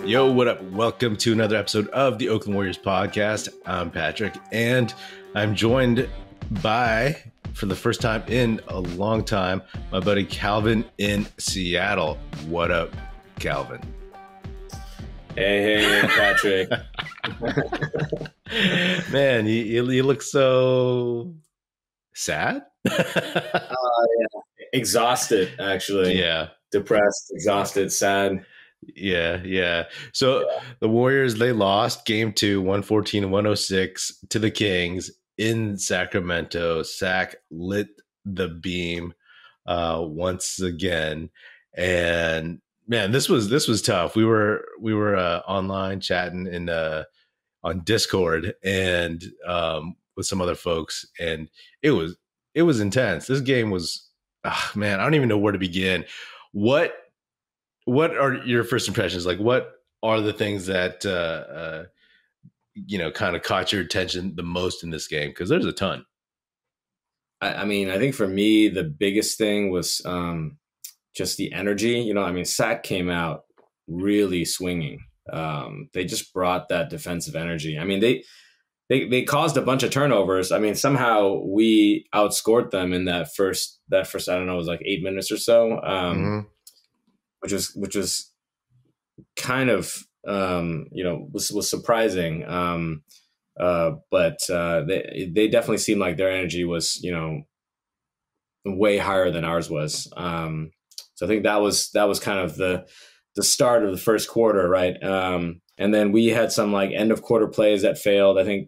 Yo, what up? Welcome to another episode of the Oakland Warriors podcast. I'm Patrick, and I'm joined by, for the first time in a long time, my buddy Calvin in Seattle. What up, Calvin? Hey, Patrick. Man, you look so sad. Yeah. Exhausted, actually. Yeah. Depressed, exhausted, sad. Yeah. So the Warriors, they lost game 2, 114-106 to the Kings in Sacramento. Sac lit the beam once again. And man, this was tough. We were online chatting on Discord and with some other folks, and it was intense. This game was, man, I don't even know where to begin. What are your first impressions? Like, what are the things that kind of caught your attention the most in this game? Because there's a ton. I mean, I think for me, the biggest thing was just the energy. Sac came out really swinging. They just brought that defensive energy. I mean, they caused a bunch of turnovers. I mean, somehow we outscored them in that first, I don't know, it was like 8 minutes or so, which was kind of, was surprising. But they definitely seemed like their energy was, way higher than ours was. So I think that was kind of the start of the first quarter, right? And then we had some like end of quarter plays that failed. I think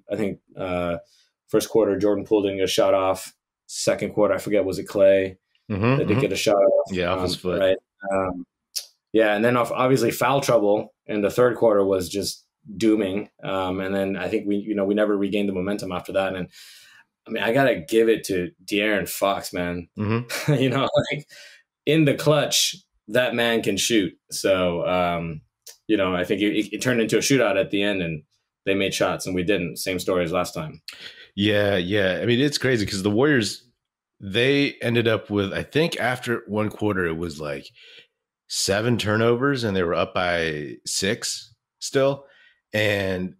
first quarter Jordan Poole didn't get a shot off. Second quarter, I forget, was it Clay that did get a shot off? Yeah, off his foot. Right. And then obviously foul trouble in the third quarter was just dooming. And then I think we never regained the momentum after that. And I mean, I gotta give it to De'Aaron Fox, man. Like in the clutch, that man can shoot. So, I think it turned into a shootout at the end, and they made shots, and we didn't. Same story as last time. Yeah. I mean, it's crazy because the Warriors, they ended up with, I think after one quarter, it was like 7 turnovers, and they were up by 6 still. And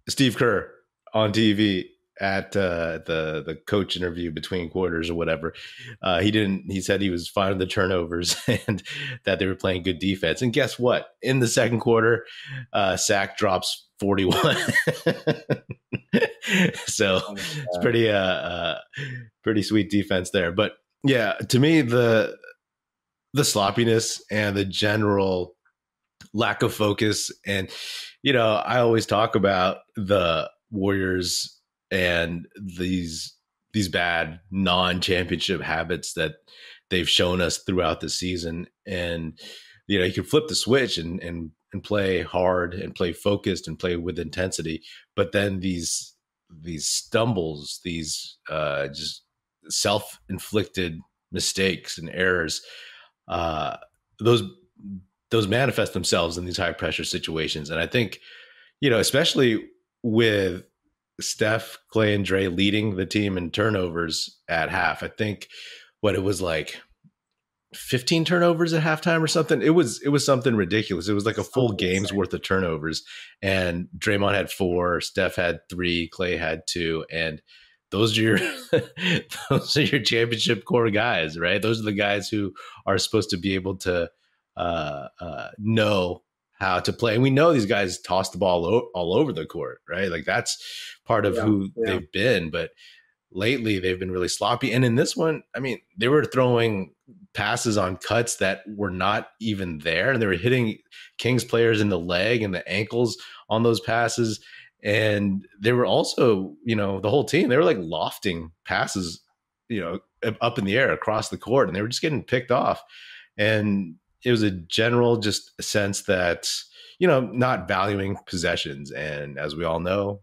Steve Kerr on TV at the coach interview between quarters or whatever, he said he was fine with the turnovers and that they were playing good defense. And guess what? In the second quarter, Sac drops 41. So it's pretty sweet defense there. But yeah, to me, the sloppiness and the general lack of focus, and I always talk about the Warriors and these bad non-championship habits that they've shown us throughout the season. And you can flip the switch and play hard and play focused and play with intensity, but then these stumbles, these just self-inflicted mistakes and errors, those manifest themselves in these high pressure situations. And I think, especially with Steph, Clay, and Dre leading the team in turnovers at half, I think it was like 15 turnovers at halftime or something. It was something ridiculous. It was like a full game's worth of turnovers, and Draymond had 4, Steph had 3, Clay had 2, and those are your championship core guys, right? Those are the guys who are supposed to be able to know how to play. And we know these guys toss the ball all over the court, right? Like that's part of who they've been. But lately they've been really sloppy. And in this one, I mean, they were throwing passes on cuts that were not even there. And they were hitting Kings players in the leg and the ankles on those passes. And they were also, the whole team, they were like lofting passes, up in the air across the court, and they were just getting picked off. And it was a general just sense that, not valuing possessions. And as we all know,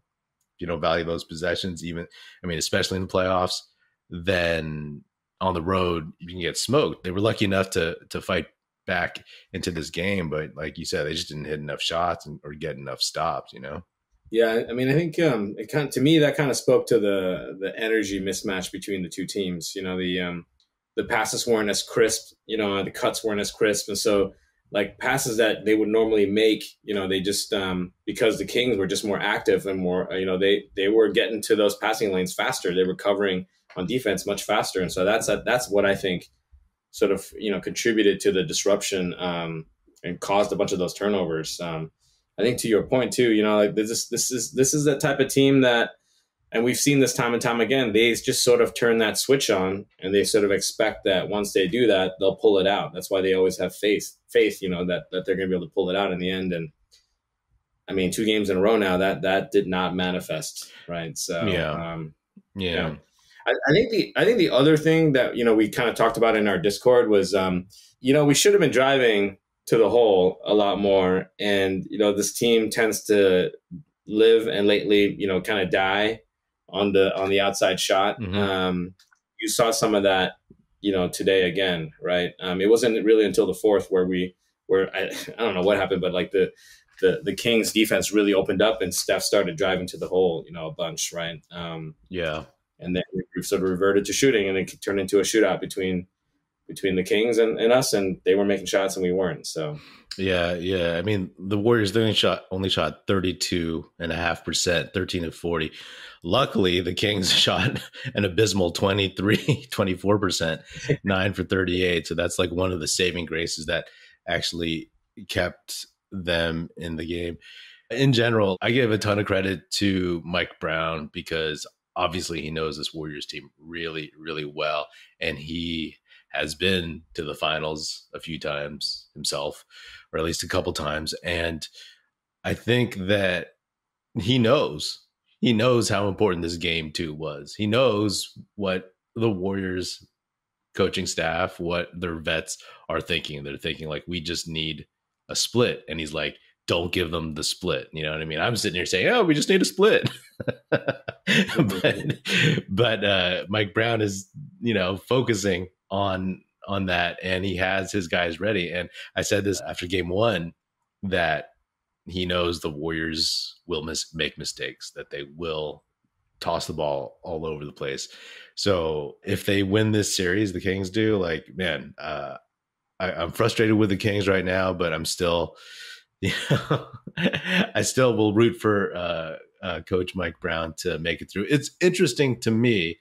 if you don't value those possessions, especially in the playoffs, then on the road, you can get smoked. They were lucky enough to fight back into this game. But like you said, they just didn't hit enough shots or get enough stops, Yeah, I mean, I think to me, that kind of spoke to the energy mismatch between the two teams. The passes weren't as crisp, the cuts weren't as crisp. And so like passes that they would normally make, they just because the Kings were just more active and more, they were getting to those passing lanes faster. They were covering on defense much faster, and so that's what I think sort of contributed to the disruption and caused a bunch of those turnovers. I think to your point too, like this is the type of team that, and we've seen this time and time again, they just sort of turn that switch on and they sort of expect that once they do that, they'll pull it out. That's why they always have faith, that they're going to be able to pull it out in the end. And I mean, 2 games in a row now, that did not manifest. Right. So, yeah. I think the other thing that, we kind of talked about in our Discord was, we should have been driving to the hole a lot more. And, this team tends to live and lately, kind of die on the outside shot. Mm-hmm. You saw some of that, today again, right? It wasn't really until the fourth where I don't know what happened, but like the Kings defense really opened up and Steph started driving to the hole, a bunch, right? And then we sort of reverted to shooting, and it turned into a shootout between the Kings and us, and they were making shots and we weren't. So yeah. I mean, the Warriors only shot 32.5%, 13 of 40. Luckily, the Kings shot an abysmal 24%, 9 for 38. So that's like one of the saving graces that actually kept them in the game. In general, I give a ton of credit to Mike Brown because obviously he knows this Warriors team really, really well. And he has been to the finals a few times himself, or at least a couple times. And I think that he knows how important this game too was. He knows what the Warriors coaching staff, what their vets are thinking. They're thinking like, we just need a split. And he's like, don't give them the split. You know what I mean? I'm sitting here saying, oh, we just need a split. but Mike Brown is, focusing on that, and he has his guys ready. And I said this after game 1 that he knows the Warriors will make mistakes, that they will toss the ball all over the place. So if they win this series, the Kings do, like, man, I'm frustrated with the Kings right now, but I'm still, I still will root for Coach Mike Brown to make it through. It's interesting to me,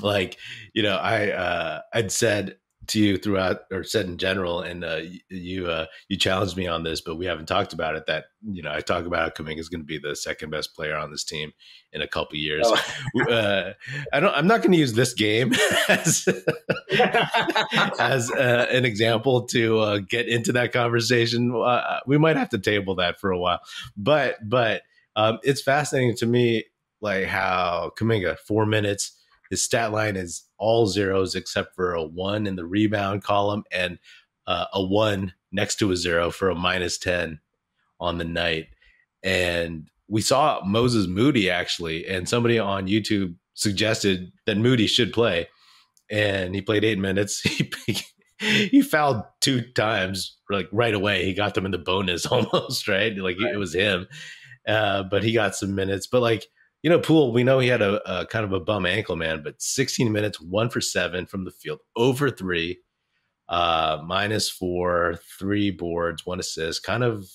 like, I'd said to you throughout, or said in general, and you challenged me on this, but we haven't talked about it, that, I talk about how Kuminga is going to be the second best player on this team in a couple years. I'm not going to use this game as an example to get into that conversation. We might have to table that for a while, but it's fascinating to me, like how Kuminga, 4 minutes, his stat line is all zeros except for a 1 in the rebound column and a 1 next to a 0 for a -10 on the night. And we saw Moses Moody actually, and somebody on YouTube suggested that Moody should play, and he played 8 minutes. He fouled 2 times, like right away. He got them in the bonus almost, right? Like it was him, but he got some minutes. But like, Poole, we know he had a kind of a bum ankle, man, but 16 minutes, 1 for 7 from the field, 0 for 3, -4, 3 boards, 1 assist, kind of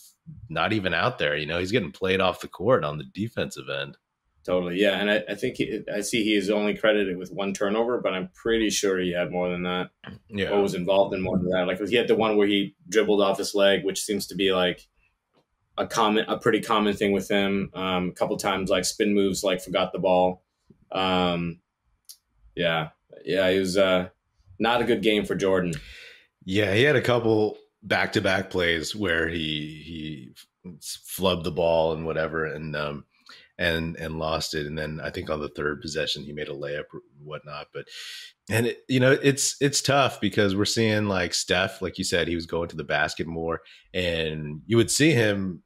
not even out there. He's getting played off the court on the defensive end. Totally. Yeah. And I think I see he is only credited with 1 turnover, but I'm pretty sure he had more than that. Yeah. Or was involved in more than that. Like he had the one where he dribbled off his leg, which seems to be like a pretty common thing with him. A couple times, like spin moves, like forgot the ball. It was not a good game for Jordan. Yeah, he had a couple back-to-back plays where he flubbed the ball and whatever, and lost it. And then I think on the third possession he made a layup or whatnot. But it's tough because we're seeing like Steph, like you said, he was going to the basket more, and you would see him,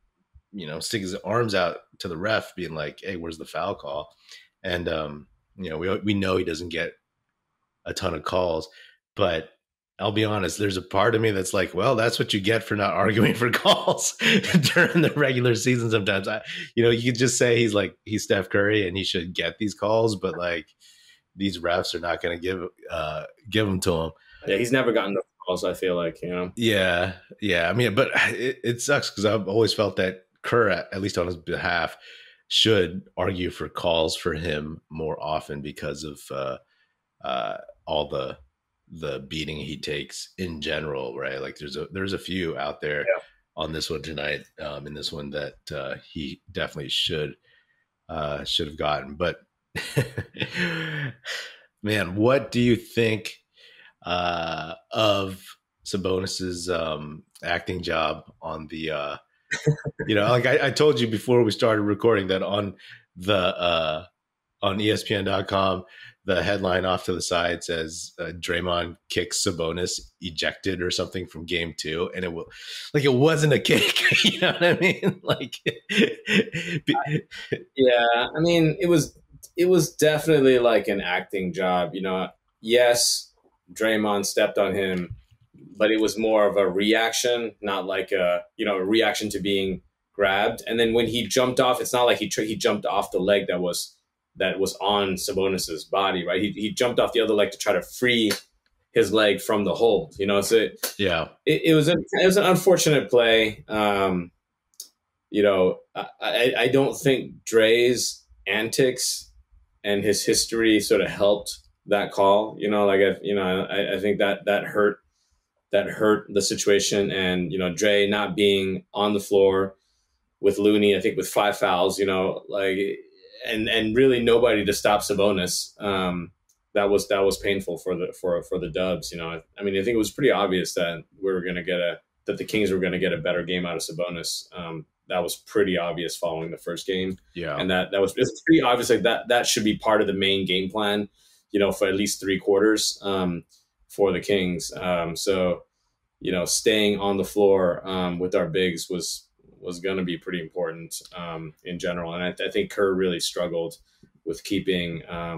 stick his arms out to the ref being like, hey, where's the foul call? And, we know he doesn't get a ton of calls, but I'll be honest, there's a part of me that's like, well, that's what you get for not arguing for calls during the regular season. Sometimes you could just say he's Steph Curry and he should get these calls, but like these refs are not going to give them to him. Yeah. He's never gotten the calls. I feel like, Yeah. I mean, but it sucks because I've always felt that Kerr, at least on his behalf, should argue for calls for him more often because of all the beating he takes in general, right? Like there's a few out there on this one tonight, in this one that he definitely should have gotten. But man, what do you think of Sabonis's acting job on the like I told you before we started recording that on the on ESPN.com, the headline off to the side says Draymond kicks Sabonis ejected or something from game 2. And it wasn't a kick. You know what I mean? Like, yeah, I mean, it was definitely like an acting job, yes, Draymond stepped on him, but it was more of a reaction, not like a reaction to being grabbed. And then when he jumped off, it's not like he jumped off the leg that was on Sabonis's body, right? He jumped off the other leg to try to free his leg from the hold, So yeah, it was an unfortunate play. I don't think Dre's antics and his history sort of helped that call. I think that hurt the situation, and Dre not being on the floor with Looney, I think with 5 fouls, and really nobody to stop Sabonis. That was painful for the Dubs. I mean, I think it was pretty obvious that that the Kings were going to get a better game out of Sabonis. That was pretty obvious following the first game. Yeah, and it's pretty obvious like that should be part of the main game plan. For at least 3 quarters for the Kings. So staying on the floor with our bigs was going to be pretty important in general. And I think Kerr really struggled with keeping a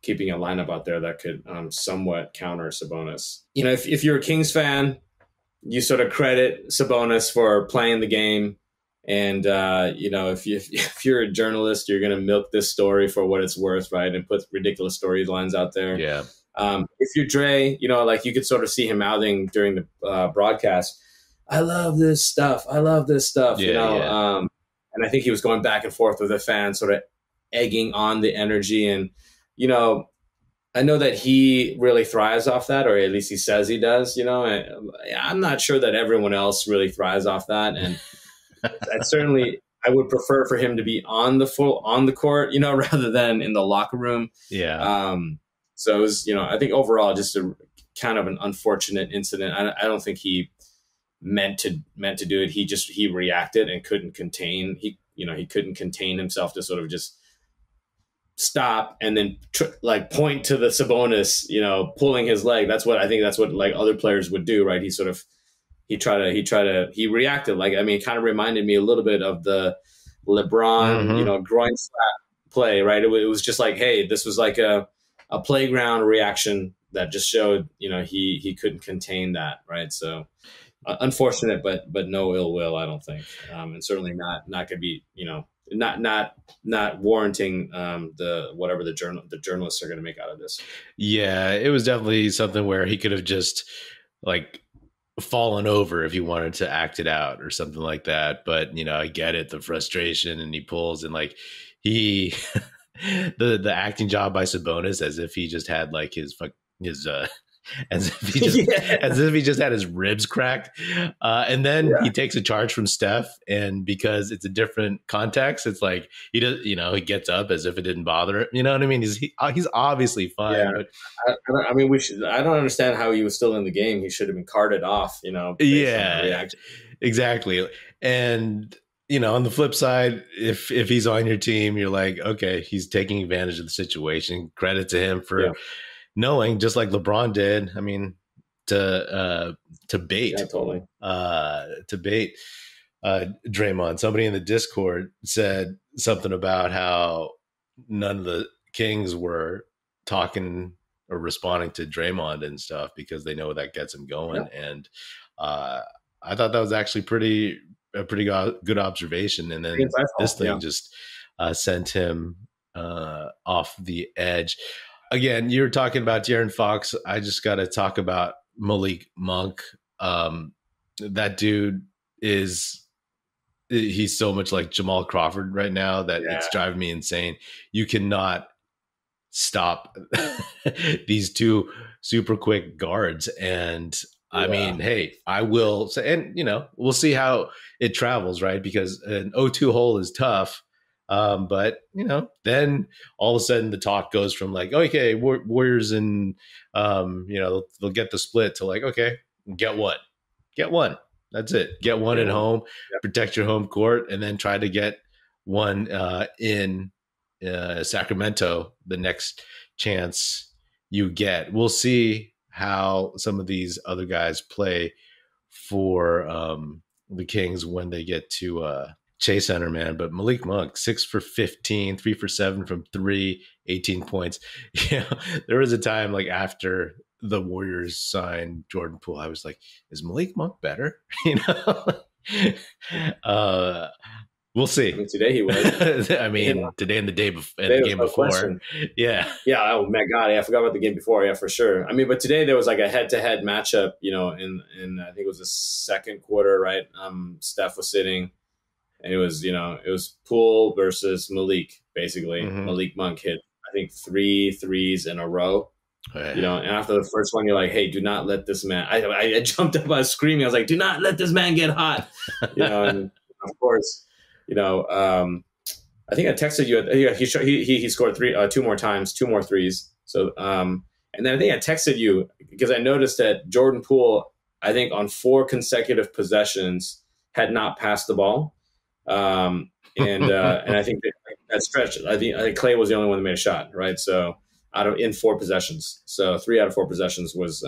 lineup out there that could somewhat counter Sabonis. If you're a Kings fan, you sort of credit Sabonis for playing the game. And, if you're a journalist, you're going to milk this story for what it's worth, right? And put ridiculous storylines out there. Yeah. If you're Dre, you could sort of see him mouthing during the broadcast, I love this stuff. Yeah. And I think he was going back and forth with the fans, sort of egging on the energy. And, I know that he really thrives off that, or at least he says he does, I'm not sure that everyone else really thrives off that. And I would prefer for him to be on the court, rather than in the locker room. Yeah. So it was, I think overall just a kind of an unfortunate incident. I don't think he meant to do it. He reacted and couldn't contain. He couldn't contain himself to sort of just stop and then point to the Sabonis, pulling his leg. That's what like other players would do, right? He reacted like, I mean, it kind of reminded me a little bit of the LeBron, groin slap play, right? It was just like, hey, this was like a playground reaction that just showed, he couldn't contain that, right? So unfortunate, but no ill will, I don't think, and certainly not going to be, not warranting whatever the journalists are going to make out of this. Yeah, it was definitely something where he could have just like fallen over if he wanted to act it out or something like that. But I get it, the frustration, and he pulls, and like he the acting job by Sabonis as if he just had like his as if he just had his ribs cracked, and then he takes a charge from Steph, and because it's a different context, it's like he does, he gets up as if it didn't bother him. You know what I mean? He's obviously fine. Yeah. But I don't understand how he was still in the game. He should have been carted off. Yeah, exactly. And on the flip side, if he's on your team, you're like, okay, he's taking advantage of the situation. Credit to him for knowing, just like LeBron did. I mean, to bait, to bait Draymond. Somebody in the Discord said something about how none of the Kings were talking or responding to Draymond and stuff because they know that gets him going. Yeah. And I thought that was actually a pretty good observation. And then this thing just sent him off the edge. Again, you were talking about De'Aaron Fox. I just got to talk about Malik Monk. That dude he's so much like Jamal Crawford right now that it's driving me insane. You cannot stop these two super quick guards. And I mean, hey, I will say, and we'll see how it travels, right? Because an 0-2 hole is tough. But then all of a sudden the talk goes from like, okay, Warriors and they'll get the split to like, okay, get one. That's it. Get one at home, protect your home court, and then try to get one in Sacramento the next chance you get. We'll see how some of these other guys play for the Kings when they get to Chase Center, man. But Malik Monk, 6 for 15, 3 for 7 from 3, 18 points. There was a time like after the Warriors signed Jordan Poole, I was like, is Malik Monk better? We'll see. I mean, today he was. I mean, today and the day before, the game before. Question. Yeah. Oh my God. I forgot about the game before. Yeah, for sure. I mean, but today there was like a head-to-head matchup, in I think it was the second quarter, right? Steph was sitting, and it was Poole versus Malik, basically. Mm-hmm. Malik Monk hit, I think, 3 threes in a row. Right. And after the first one, you're like, hey, do not let this man. I jumped up, I was screaming. I was like, do not let this man get hot. And of course, I think I texted you. He scored 2 more times, 2 more threes. So, and then I think I texted you because I noticed that Jordan Poole, I think on 4 consecutive possessions had not passed the ball. And I think that stretch, I think Clay was the only one that made a shot, right? So in 4 possessions. So 3 out of 4 possessions was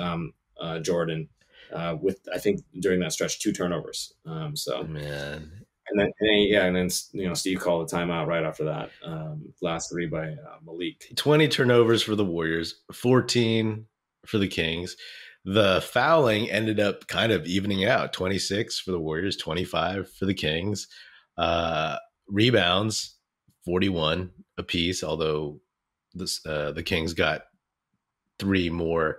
Jordan with, I think during that stretch, 2 turnovers. Man. And then Steve called a timeout right after that. Last 3 by Malik. 20 turnovers for the Warriors, 14 for the Kings. The fouling ended up kind of evening out. 26 for the Warriors, 25 for the Kings. Rebounds, 41 apiece, although the Kings got 3 more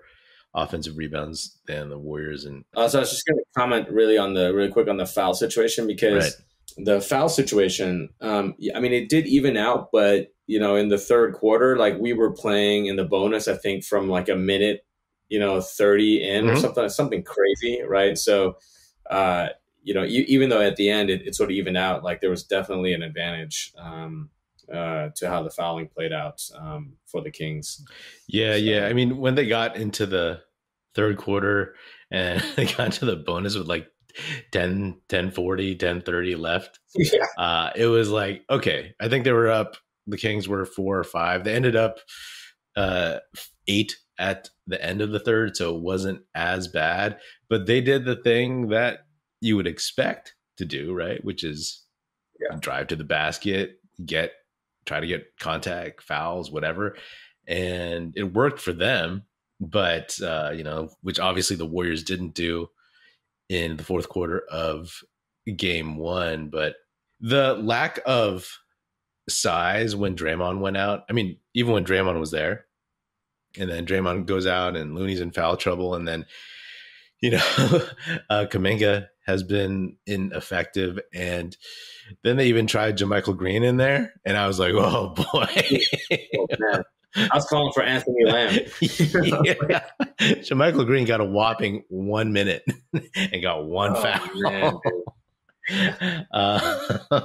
offensive rebounds than the Warriors. And so I was just going to comment really quick on the foul situation because the foul situation, I mean, it did even out, but in the third quarter, like we were playing in the bonus, I think from like a minute, 30 in or something crazy, right? So, even though at the end it sort of evened out, like there was definitely an advantage to how the fouling played out for the Kings. Yeah. I mean, when they got into the third quarter and they got to the bonus with like 10:40, 10:30 left, it was like, okay, I think they were up. The Kings were 4 or 5. They ended up 8 at the end of the third, so it wasn't as bad. But they did the thing that you would expect to do, right? Which is drive to the basket, try to get contact, fouls, whatever. And it worked for them, but, which obviously the Warriors didn't do in the fourth quarter of game 1. But the lack of size when Draymond went out, I mean, even when Draymond was there, and then Draymond goes out and Looney's in foul trouble, and then, Kuminga has been ineffective, and then they even tried JaMychal Green in there, and I was like, oh boy. Oh, man. I was calling for Anthony Lamb. JaMychal Green got a whopping 1 minute and got 1 foul. Man,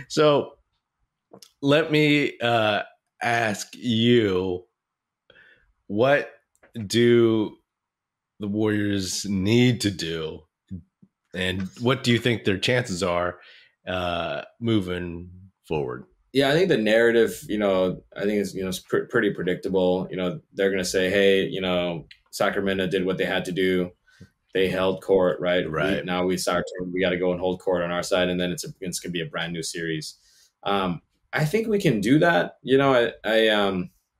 so let me ask you, what do the Warriors need to do, and what do you think their chances are moving forward? Yeah, I think the narrative, I think is pretty predictable. They're going to say, hey, Sacramento did what they had to do. They held court, right? Right. Now we got to go and hold court on our side, and then it's going to be a brand new series. I think we can do that.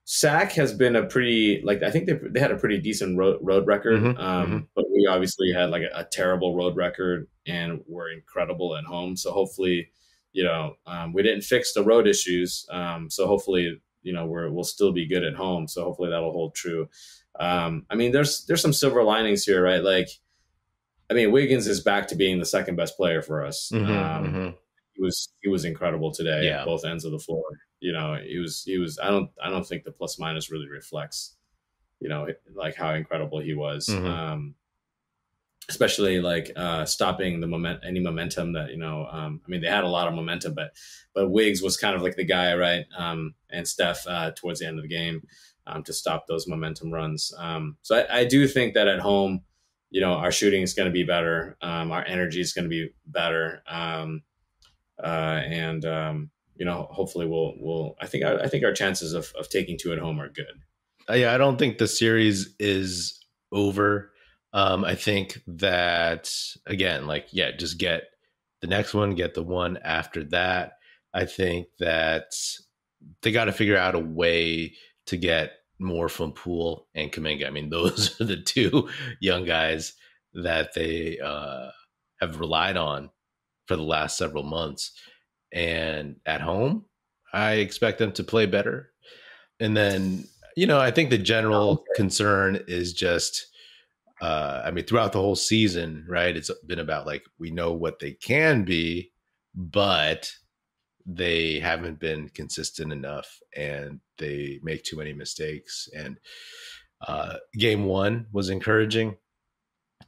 Sac has been a pretty, I think they had a pretty decent road record, but we obviously had like a terrible road record, and we're incredible at home. So hopefully, we didn't fix the road issues. So hopefully, we'll still be good at home. So hopefully that'll hold true. I mean, there's some silver linings here, right? Like, I mean, Wiggins is back to being the second best player for us. He was incredible today at both ends of the floor. You know, he was. I don't think the plus minus really reflects, you know, like how incredible he was. Especially like stopping any momentum that, you know, I mean, they had a lot of momentum, but Wiggs was kind of like the guy, right? And Steph towards the end of the game to stop those momentum runs. So I do think that at home, you know, our shooting is going to be better. Our energy is going to be better. You know, hopefully we'll, I think our chances of taking 2 at home are good. Yeah. I don't think the series is over. I think that, again, like, just get the next one, get the one after that. I think that they got to figure out a way to get more from Poole and Kuminga. I mean, those are the 2 young guys that they have relied on for the last several months. And at home, I expect them to play better. And then, you know, I think the general concern is just, I mean, throughout the whole season, right, it's been about like, we know what they can be, but they haven't been consistent enough and they make too many mistakes. And game 1 was encouraging.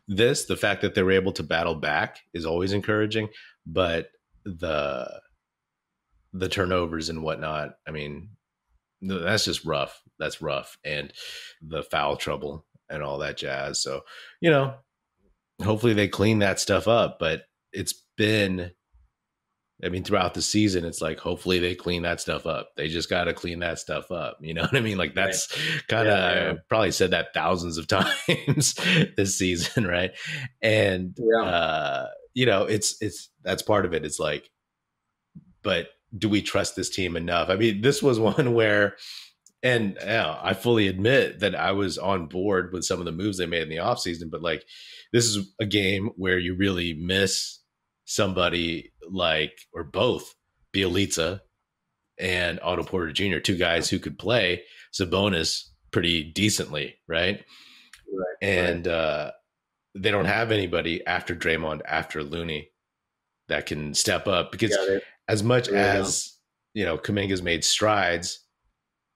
The fact that they were able to battle back is always encouraging, but the turnovers and whatnot, I mean, that's just rough. That's rough. And the foul trouble and all that jazz. So, you know, hopefully they clean that stuff up, but it's been, I mean, throughout the season, it's like, hopefully they clean that stuff up. They just got to clean that stuff up. You know what I mean? Like, that's kind of, I probably said that thousands of times this season. Right. And, you know, that's part of it. It's like, but do we trust this team enough? I mean, this was one where, and I fully admit that I was on board with some of the moves they made in the offseason, but like, this is a game where you really miss somebody like, or both, Bielitsa and Otto Porter Jr., 2 guys who could play Sabonis pretty decently, right? And they don't have anybody after Draymond, after Looney, that can step up, because as much as, you know, Kuminga's made strides,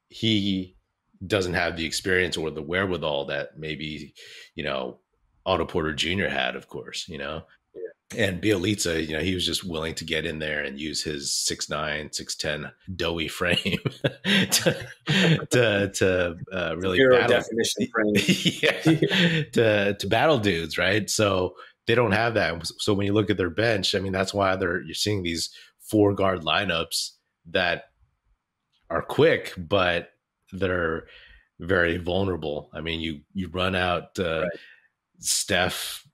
he doesn't have the experience or the wherewithal that maybe, you know, Otto Porter Jr. had, of course, you know. And Bielitsa, you know, he was just willing to get in there and use his 6'9", 6'10" doughy frame to really battle. Definition frame. to battle dudes, right? So they don't have that. So when you look at their bench, I mean, that's why you're seeing these 4-guard lineups that are quick, but they're very vulnerable. I mean, you run out Steph,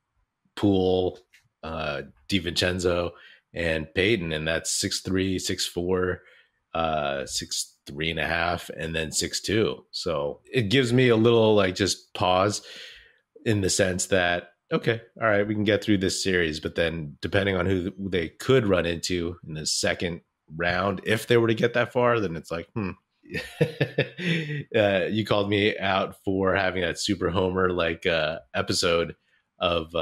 Poole, DiVincenzo, and Payton, and that's 6'3", 6'4", 6'3.5", and then 6'2". So it gives me a little like just pause in the sense that, okay, all right, we can get through this series, but then depending on who they could run into in the second round, if they were to get that far, then it's like, you called me out for having that super homer like episode of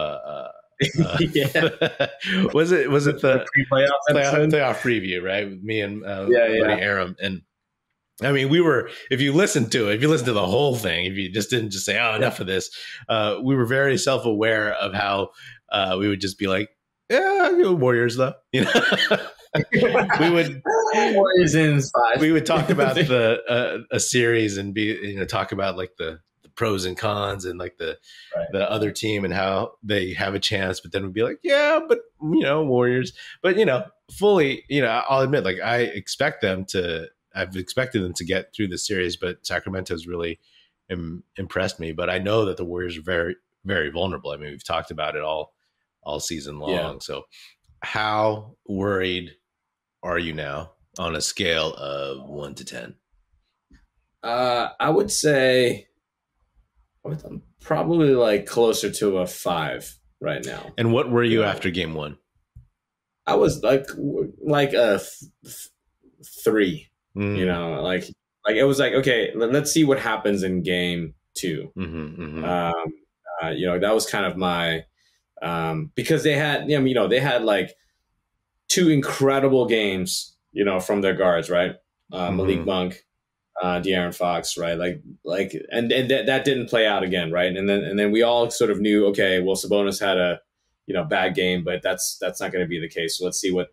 was it the playoff preview, right, with me and buddy Aram? And I mean, if you listen to the whole thing, if you just didn't just say, enough of this, we were very self-aware of how we would just be like, Warriors though, you know. we would talk about a series and talk about like the pros and cons and like the other team and how they have a chance, but then we'd be like, but Warriors, but fully, I'll admit, like I've expected them to get through the series, but Sacramento's really impressed me. But I know that the Warriors are very, very vulnerable. I mean, we've talked about it all season long. Yeah. So how worried are you now on a scale of 1 to 10? I would say I'm probably like closer to a 5 right now. And what were you after game 1? I was like a 3. Like it was like, okay, let's see what happens in game too. Mm-hmm, mm-hmm. That was kind of my because they had they had like two incredible games, from their guards, right? Malik Monk, De'Aaron Fox, right? And that didn't play out again, right? And then we all sort of knew, okay, well, Sabonis had a bad game, but that's not going to be the case. So let's see what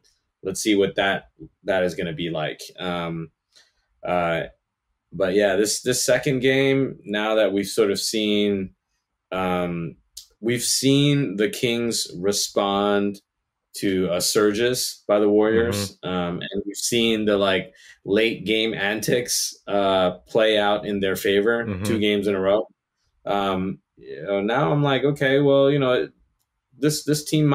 that is going to be like. But yeah, this second game, now that we've sort of seen, we've seen the Kings respond to surges by the Warriors, and we've seen the like late game antics play out in their favor 2 games in a row. Now I'm like, okay, well, this team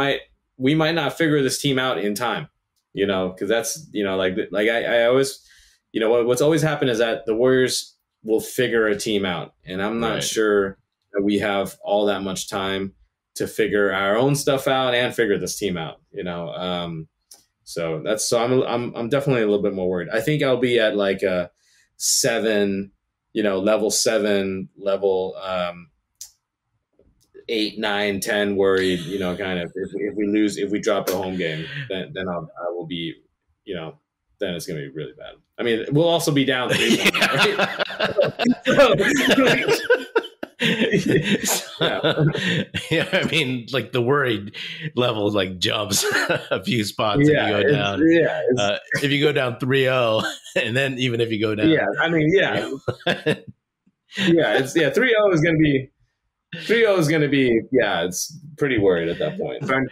we might not figure this team out in time, because that's I always, what's always happened is that the Warriors will figure a team out, and I'm not sure that we have all that much time to figure our own stuff out and figure this team out, so I'm definitely a little bit more worried. I think I'll be at like a 7, level 7, level 8, 9, 10 worried, kind of if we drop a home game, then I will be, then it's going to be really bad. I mean, we'll also be down 3-1, right? Yeah, I mean, like the worried level like jumps a few spots if you go down. If you go down 3-0, and then even if you go down, 3-0 is going to be. 3-0 is going to be, it's pretty worried at that point. Starting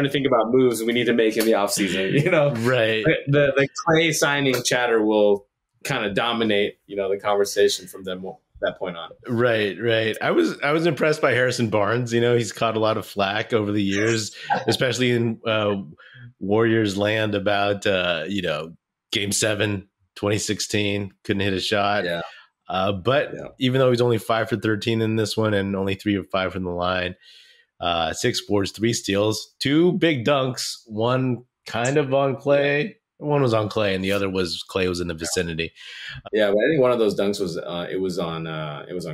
to think about moves we need to make in the offseason, Right. The Clay signing chatter will kind of dominate, the conversation from that point on. Right. I was impressed by Harrison Barnes. He's caught a lot of flack over the years, especially in Warriors land about, Game 7, 2016, couldn't hit a shot. Yeah. But even though he's only 5 for 13 in this one and only 3 of 5 from the line, 6 boards, 3 steals, 2 big dunks, one kind of on Clay. One was on Clay and the other was Clay was in the vicinity. Yeah, but I think one of those dunks was it was on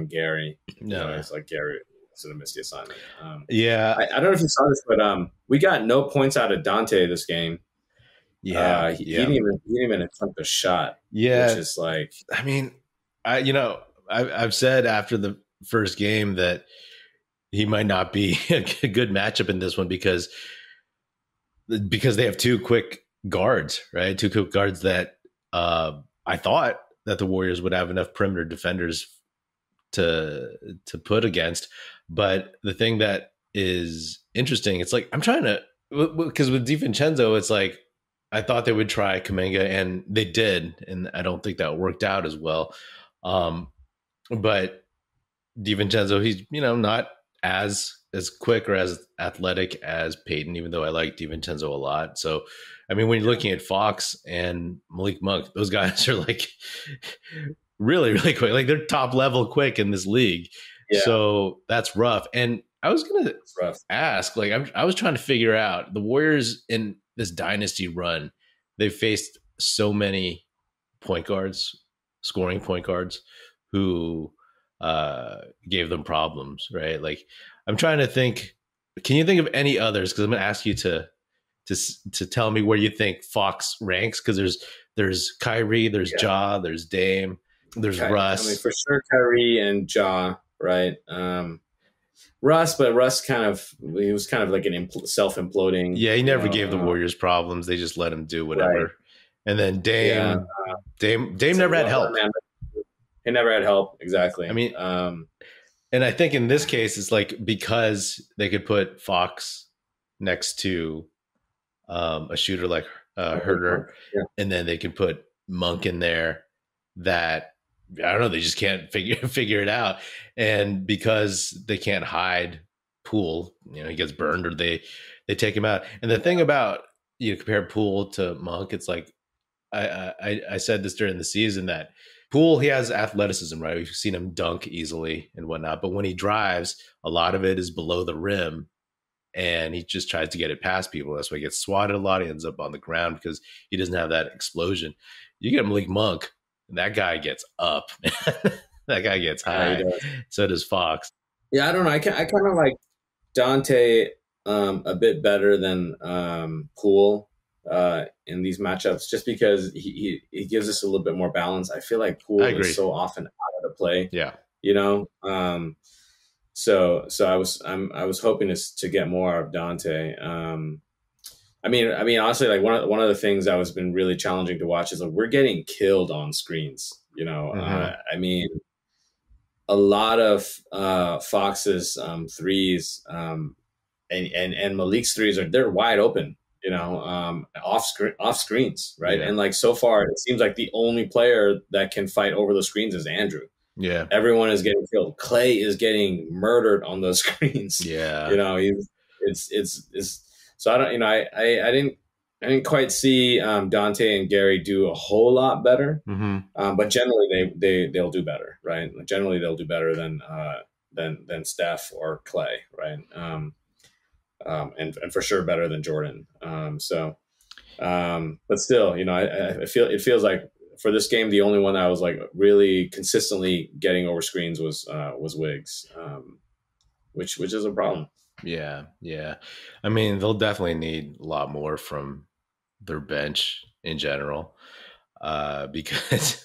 Gary. No, it's like Gary sort of missed the assignment. I don't know if you saw this, but we got no points out of Donte this game. He didn't even attempt a shot. Yeah, which is like, I mean, I've said after the first game that he might not be a good matchup in this one because they have 2 quick guards, right? 2 quick guards that I thought that the Warriors would have enough perimeter defenders to put against. But the thing that is interesting, it's like I'm trying to, because with DiVincenzo, it's like I thought they would try Kuminga and they did, and I don't think that worked out as well. But DiVincenzo, he's not as quick or as athletic as Peyton, even though I like DiVincenzo a lot. So, I mean, when you're looking at Fox and Malik Monk, those guys are like really, really quick. Like they're top level quick in this league. Yeah. So that's rough. And I was going to ask, like, I was trying to figure out the Warriors in this dynasty run. They faced so many point guards, scoring point guards who gave them problems, right? Like I'm trying to think, can you think of any others? Because I'm going to ask you to tell me where you think Fox ranks, because there's Kyrie, there's Ja, there's Dame, there's Russ. I mean, for sure Kyrie and Ja, right? Russ, but Russ he was kind of like an self-imploding. Yeah, he never gave the Warriors problems. They just let him do whatever. Right. And then Dame, Dame never had help. He never had help, exactly. I mean, and I think in this case, it's like because they could put Fox next to a shooter like Herter, and then they can put Monk in there. That I don't know, they just can't figure it out, and because they can't hide Poole, he gets burned or they take him out. And the thing about compare Poole to Monk, it's like I said this during the season that Poole, he has athleticism, right? We've seen him dunk easily and whatnot, but when he drives, a lot of it is below the rim. And he just tries to get it past people. That's why he gets swatted a lot. He ends up on the ground because he doesn't have that explosion. You get Malik Monk, and that guy gets up. That guy gets Yeah, he high. does. So does Fox. Yeah, I don't know. I kind of like Donte a bit better than Poole in these matchups, just because he gives us a little bit more balance. I feel like I Poole agree. is so often out of the play. Yeah. You know, so I was hoping to get more out of Donte. I mean, honestly, like one of the things that has been really challenging to watch is like we're getting killed on screens. You know, I mean, a lot of Fox's threes and Malik's threes they're wide open. You know, off screens, right? Yeah. And like so far, it seems like the only player that can fight over the screens is Andrew. Yeah. Everyone is getting killed. Clay is getting murdered on those screens. Yeah. You know, it's so I don't, you know, I didn't quite see Donte and Gary do a whole lot better. But generally they'll do better, right? Generally they'll do better than Steph or Clay, right? And for sure better than Jordan. But still, you know, I feel it feels like for this game, the only one that was like really consistently getting over screens was Wiggs, which is a problem. Yeah, yeah. I mean, they'll definitely need a lot more from their bench in general, because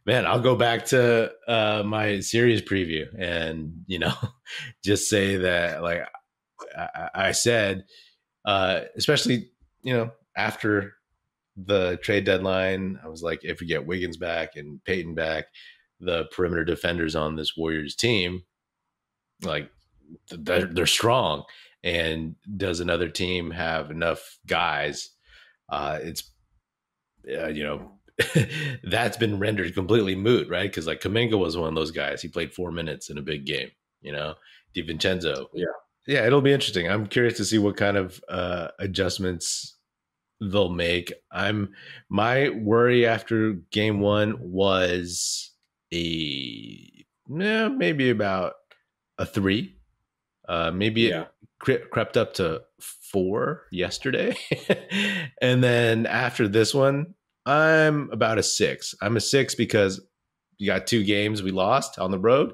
man, I'll go back to my series preview and just say that like I said, especially after the trade deadline, I was like, if we get Wiggins back and Peyton back, the perimeter defenders on this Warriors team, like they're strong. And does another team have enough guys? It's that's been rendered completely moot, right? Because like Kuminga was one of those guys. He played 4 minutes in a big game. DiVincenzo. Yeah, it'll be interesting. I'm curious to see what kind of adjustments they'll make. My worry after game one was maybe about a 3. Maybe it crept up to 4 yesterday. And then after this one, I'm about a 6. I'm a 6 because you got 2 games we lost on the road.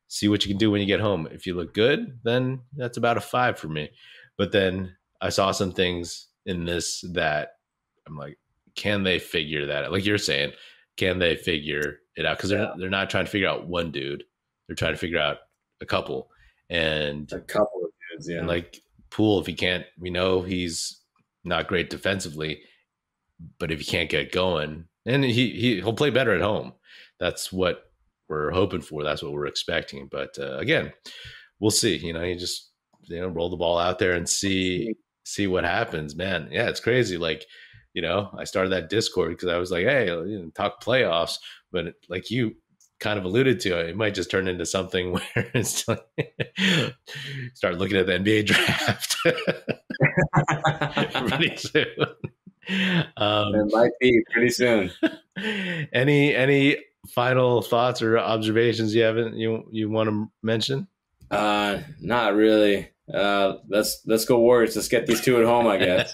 See what you can do when you get home. If you look good, then that's about a 5 for me. But then I saw some things in this that I'm like, can they figure that out? Like you're saying, can they figure it out? Because they're not trying to figure out one dude. They're trying to figure out a couple. And a couple of dudes, yeah. And like Poole, if he can't, we know he's not great defensively, but if he can't get going, and he'll play better at home. That's what we're hoping for. That's what we're expecting. But again, we'll see. You just roll the ball out there and see what happens, man. Yeah, it's crazy. Like, I started that Discord because I was like, hey, talk playoffs, but like you kind of alluded to, it might just turn into something where it's like start looking at the NBA draft pretty soon. It might be pretty soon. Any final thoughts or observations you want to mention? Not really. Let's go Warriors. Let's get these 2 at home, I guess.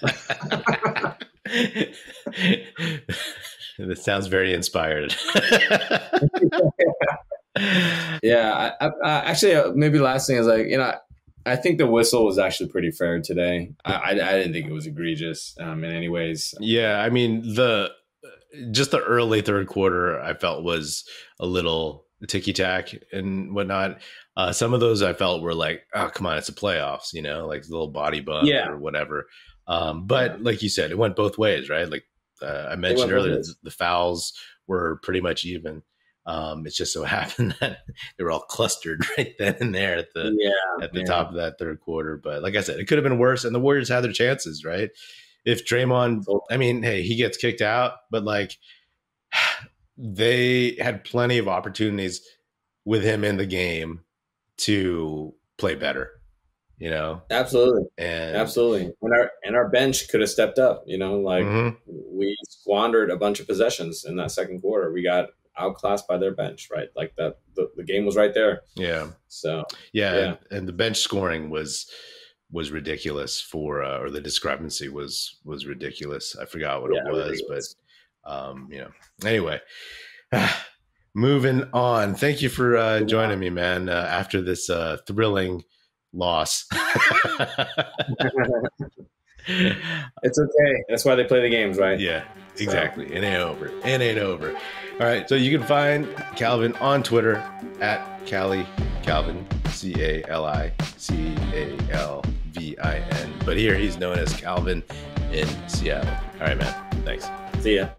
This sounds very inspired. Yeah. Actually, maybe last thing is like, I think the whistle was actually pretty fair today. I didn't think it was egregious in any ways. Yeah, I mean just the early third quarter I felt was a little ticky-tack and whatnot. Some of those I felt were like, oh, come on, it's the playoffs, like a little body bump or whatever. But like you said, it went both ways, right? Like I mentioned earlier, the fouls were pretty much even. It just so happened that they were all clustered right then and there at the top of that third quarter. But like I said, it could have been worse, and the Warriors had their chances, right? If Draymond, I mean, hey, he gets kicked out, but like they had plenty of opportunities with him in the game to play better, Absolutely. And our bench could have stepped up, we squandered a bunch of possessions in that second quarter. We got outclassed by their bench, right? Like that the game was right there. Yeah. So and the bench scoring was ridiculous or the discrepancy was ridiculous. I forgot what it was, but anyway, moving on. Thank you for joining me, man, after this thrilling loss. It's okay. That's why they play the games, right? Yeah, exactly. It ain't over. It ain't over. All right. So you can find Calvin on Twitter at Calvin, CaliCalVin. But here he's known as Calvin in Seattle. All right, man. Thanks. See ya.